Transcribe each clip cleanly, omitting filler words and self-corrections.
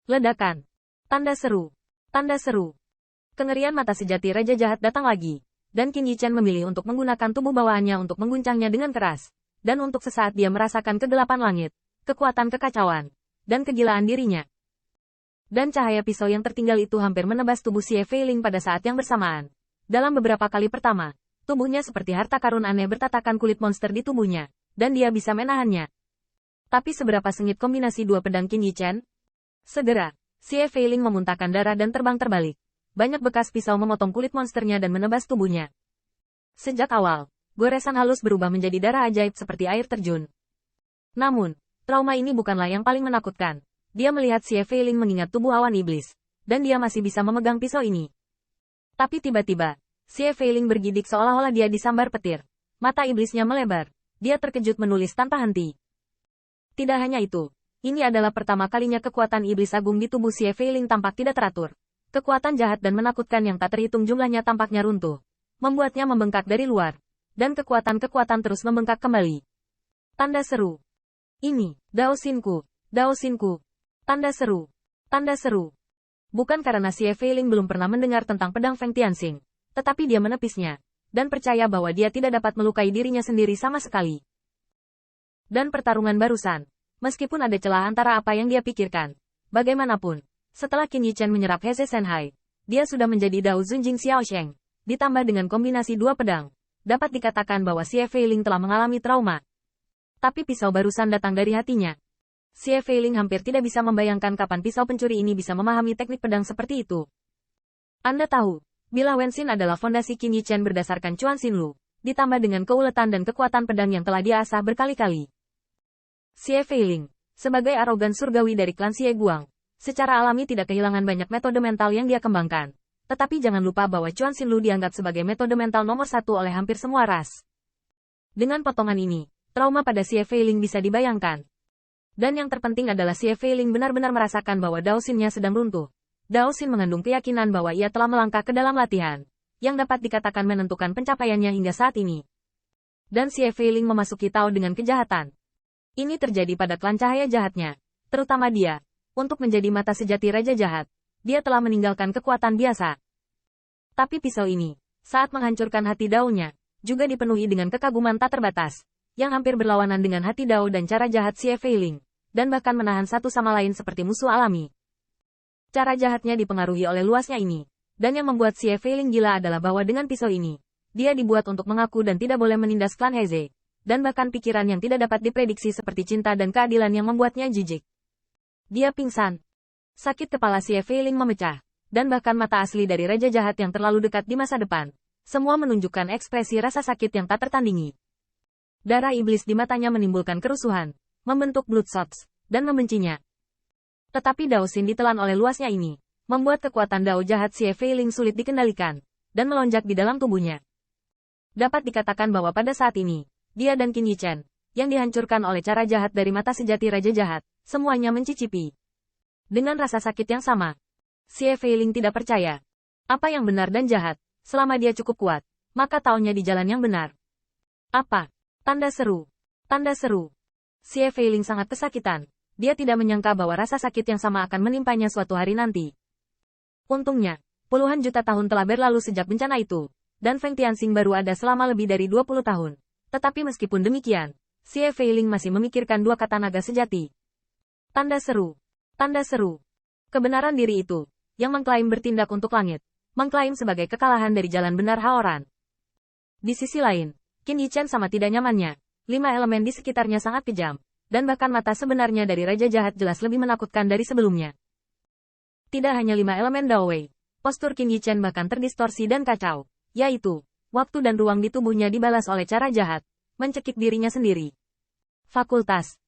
Ledakan. Tanda seru. Tanda seru. Kengerian mata sejati Raja Jahat datang lagi, dan Qin Yichen memilih untuk menggunakan tubuh bawaannya untuk mengguncangnya dengan keras, dan untuk sesaat dia merasakan kegelapan langit, kekuatan kekacauan, dan kegilaan dirinya. Dan cahaya pisau yang tertinggal itu hampir menebas tubuh Xie Feiling pada saat yang bersamaan. Dalam beberapa kali pertama, tubuhnya seperti harta karun aneh bertatakan kulit monster di tubuhnya, dan dia bisa menahannya. Tapi seberapa sengit kombinasi dua pedang Qin Yichen? Segera, Xie Feiling memuntahkan darah dan terbang terbalik. Banyak bekas pisau memotong kulit monsternya dan menebas tubuhnya. Sejak awal, goresan halus berubah menjadi darah ajaib seperti air terjun. Namun, trauma ini bukanlah yang paling menakutkan. Dia melihat Xie Feiling mengingat tubuh awan iblis, dan dia masih bisa memegang pisau ini. Tapi tiba-tiba, Xie Feiling bergidik seolah-olah dia disambar petir. Mata iblisnya melebar. Dia terkejut menulis tanpa henti. Tidak hanya itu, ini adalah pertama kalinya kekuatan iblis agung di tubuh Xie Feiling tampak tidak teratur. Kekuatan jahat dan menakutkan yang tak terhitung jumlahnya tampaknya runtuh, membuatnya membengkak dari luar, dan kekuatan-kekuatan terus membengkak kembali. Tanda seru. Ini, Dao Xinku, Dao Xinku. Tanda seru. Tanda seru. Bukan karena Xie Feiling belum pernah mendengar tentang pedang Feng Tianxing, tetapi dia menepisnya, dan percaya bahwa dia tidak dapat melukai dirinya sendiri sama sekali. Dan pertarungan barusan, meskipun ada celah antara apa yang dia pikirkan, bagaimanapun, setelah Qin Yichen menyerap Heze Senhai, dia sudah menjadi Dao Zunjing Xiaosheng, ditambah dengan kombinasi dua pedang, dapat dikatakan bahwa Xie Feiling telah mengalami trauma. Tapi pisau barusan datang dari hatinya. Xie Feiling hampir tidak bisa membayangkan kapan pisau pencuri ini bisa memahami teknik pedang seperti itu. Anda tahu, bila Wenxin adalah fondasi Qin Yichen berdasarkan Chuan Xinlu, ditambah dengan keuletan dan kekuatan pedang yang telah diasah berkali-kali. Xie Feiling, sebagai arogan surgawi dari klan Xie Guang, secara alami tidak kehilangan banyak metode mental yang dia kembangkan. Tetapi jangan lupa bahwa Chuan Xinlu dianggap sebagai metode mental nomor satu oleh hampir semua ras. Dengan potongan ini, trauma pada Xie Feiling bisa dibayangkan. Dan yang terpenting adalah Xie Feiling benar-benar merasakan bahwa Dao Xin-nya sedang runtuh. Dao Xin mengandung keyakinan bahwa ia telah melangkah ke dalam latihan, yang dapat dikatakan menentukan pencapaiannya hingga saat ini. Dan Xie Feiling memasuki Tao dengan kejahatan. Ini terjadi pada klan cahaya jahatnya, terutama dia. Untuk menjadi mata sejati Raja Jahat, dia telah meninggalkan kekuatan biasa. Tapi pisau ini, saat menghancurkan hati Dao-nya, juga dipenuhi dengan kekaguman tak terbatas, yang hampir berlawanan dengan hati Dao dan cara jahat Xie Feiling, dan bahkan menahan satu sama lain seperti musuh alami. Cara jahatnya dipengaruhi oleh luasnya ini, dan yang membuat Xie Feiling gila adalah bahwa dengan pisau ini, dia dibuat untuk mengaku dan tidak boleh menindas klan Heze, dan bahkan pikiran yang tidak dapat diprediksi seperti cinta dan keadilan yang membuatnya jijik. Dia pingsan. Sakit kepala Xie Feiling memecah, dan bahkan mata asli dari Raja Jahat yang terlalu dekat di masa depan, semua menunjukkan ekspresi rasa sakit yang tak tertandingi. Darah iblis di matanya menimbulkan kerusuhan, membentuk bloodshots, dan membencinya. Tetapi Dao Xin ditelan oleh luasnya ini, membuat kekuatan Dao Jahat Xie Feiling sulit dikendalikan, dan melonjak di dalam tubuhnya. Dapat dikatakan bahwa pada saat ini, dia dan Qin Yichen, yang dihancurkan oleh cara jahat dari mata sejati Raja Jahat, semuanya mencicipi. Dengan rasa sakit yang sama, Xie Feiling tidak percaya. Apa yang benar dan jahat, selama dia cukup kuat, maka taunya di jalan yang benar. Apa? Tanda seru. Tanda seru. Xie Feiling sangat kesakitan. Dia tidak menyangka bahwa rasa sakit yang sama akan menimpanya suatu hari nanti. Untungnya, puluhan juta tahun telah berlalu sejak bencana itu, dan Feng Tianxing baru ada selama lebih dari 20 tahun. Tetapi meskipun demikian, Xie Feiling masih memikirkan dua kata naga sejati. Tanda seru. Tanda seru. Kebenaran diri itu, yang mengklaim bertindak untuk langit, mengklaim sebagai kekalahan dari jalan benar Haoran. Di sisi lain, Qin Yichen sama tidak nyamannya, 5 elemen di sekitarnya sangat kejam, dan bahkan mata sebenarnya dari Raja Jahat jelas lebih menakutkan dari sebelumnya. Tidak hanya 5 elemen Dao Wei, postur Qin Yichen bahkan terdistorsi dan kacau, yaitu, waktu dan ruang di tubuhnya dibalas oleh cara jahat, mencekik dirinya sendiri. Fakultas.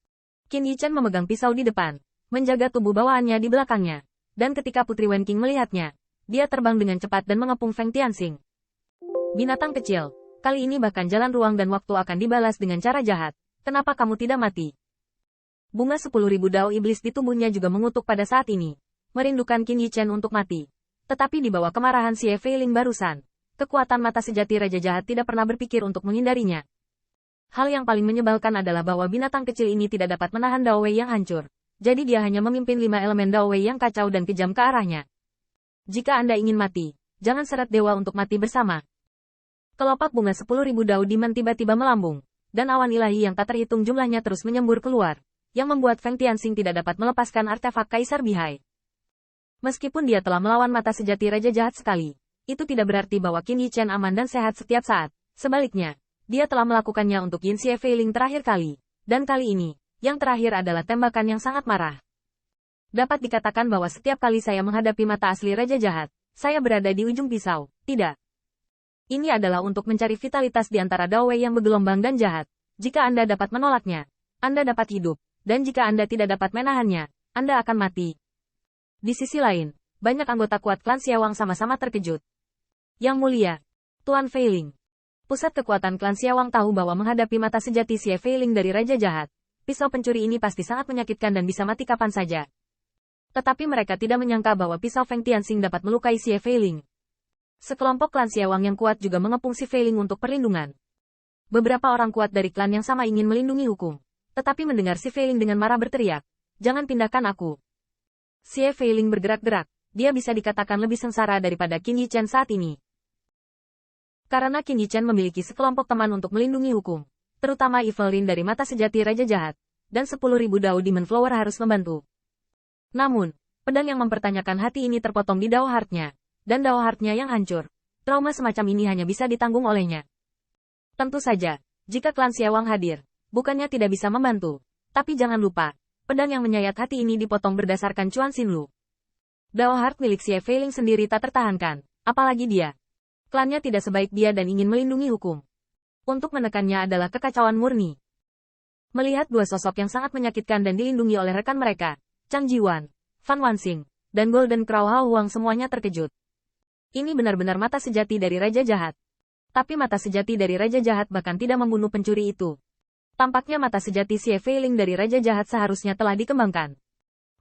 Qin Yichen memegang pisau di depan, menjaga tubuh bawaannya di belakangnya, dan ketika Putri Wenqing melihatnya, dia terbang dengan cepat dan mengepung Feng Tianxing. Binatang kecil, kali ini bahkan jalan ruang dan waktu akan dibalas dengan cara jahat, kenapa kamu tidak mati? Bunga 10.000 Dao Iblis di tubuhnya juga mengutuk pada saat ini, merindukan Qin Yichen untuk mati. Tetapi di bawah kemarahan Xie Feiling barusan, kekuatan mata sejati Raja Jahat tidak pernah berpikir untuk menghindarinya. Hal yang paling menyebalkan adalah bahwa binatang kecil ini tidak dapat menahan Dao Wei yang hancur, jadi dia hanya memimpin 5 elemen Dao Wei yang kacau dan kejam ke arahnya. Jika Anda ingin mati, jangan seret dewa untuk mati bersama. Kelopak bunga 10.000 Dao Demon tiba-tiba melambung, dan awan ilahi yang tak terhitung jumlahnya terus menyembur keluar, yang membuat Feng Tianxing tidak dapat melepaskan artefak Kaisar Bihai. Meskipun dia telah melawan mata sejati Raja Jahat sekali, itu tidak berarti bahwa Qin Yichen aman dan sehat setiap saat. Sebaliknya, dia telah melakukannya untuk Yin Xie Feiling terakhir kali, dan kali ini, yang terakhir adalah tembakan yang sangat marah. Dapat dikatakan bahwa setiap kali saya menghadapi mata asli Raja Jahat, saya berada di ujung pisau, tidak. Ini adalah untuk mencari vitalitas di antara Dao Wei yang bergelombang dan jahat. Jika Anda dapat menolaknya, Anda dapat hidup, dan jika Anda tidak dapat menahannya, Anda akan mati. Di sisi lain, banyak anggota kuat klan Xiawang sama-sama terkejut. Yang mulia, Tuan Feiling. Pusat kekuatan klan Xiawang tahu bahwa menghadapi mata sejati Xie Feiling dari Raja Jahat, pisau pencuri ini pasti sangat menyakitkan dan bisa mati kapan saja. Tetapi mereka tidak menyangka bahwa pisau Feng Tianxing dapat melukai Xie Feiling. Sekelompok klan Xiawang yang kuat juga mengepung si Feiling untuk perlindungan. Beberapa orang kuat dari klan yang sama ingin melindungi hukum, tetapi mendengar si Feiling dengan marah berteriak, "Jangan pindahkan aku." Xie Feiling bergerak-gerak, dia bisa dikatakan lebih sengsara daripada Qin Yichen saat ini. Karena Qin Yichen memiliki sekelompok teman untuk melindungi hukum, terutama Evil Rin dari mata sejati Raja Jahat, dan 10.000 Dao Demon Flower harus membantu. Namun, pedang yang mempertanyakan hati ini terpotong di Dao Heart-nya, dan Dao Heart-nya yang hancur. Trauma semacam ini hanya bisa ditanggung olehnya. Tentu saja, jika klan Xiawang hadir, bukannya tidak bisa membantu, tapi jangan lupa, pedang yang menyayat hati ini dipotong berdasarkan Chuan Xinlu. Dao Heart milik Xie Feiling sendiri tak tertahankan, apalagi dia. Klannya tidak sebaik dia dan ingin melindungi hukum. Untuk menekannya adalah kekacauan murni. Melihat dua sosok yang sangat menyakitkan dan dilindungi oleh rekan mereka, Chang Jiwan, Fan Wanxing, dan Golden Crow Hao Huang semuanya terkejut. Ini benar-benar mata sejati dari Raja Jahat. Tapi mata sejati dari Raja Jahat bahkan tidak membunuh pencuri itu. Tampaknya mata sejati Xie Feiling dari Raja Jahat seharusnya telah dikembangkan.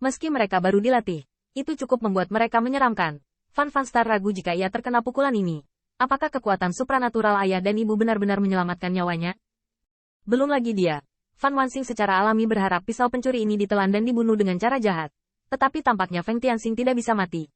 Meski mereka baru dilatih, itu cukup membuat mereka menyeramkan. Fan Star ragu jika ia terkena pukulan ini. Apakah kekuatan supranatural ayah dan ibu benar-benar menyelamatkan nyawanya? Belum lagi dia. Fan Wanxing secara alami berharap pisau pencuri ini ditelan dan dibunuh dengan cara jahat. Tetapi tampaknya Feng Tianxing tidak bisa mati.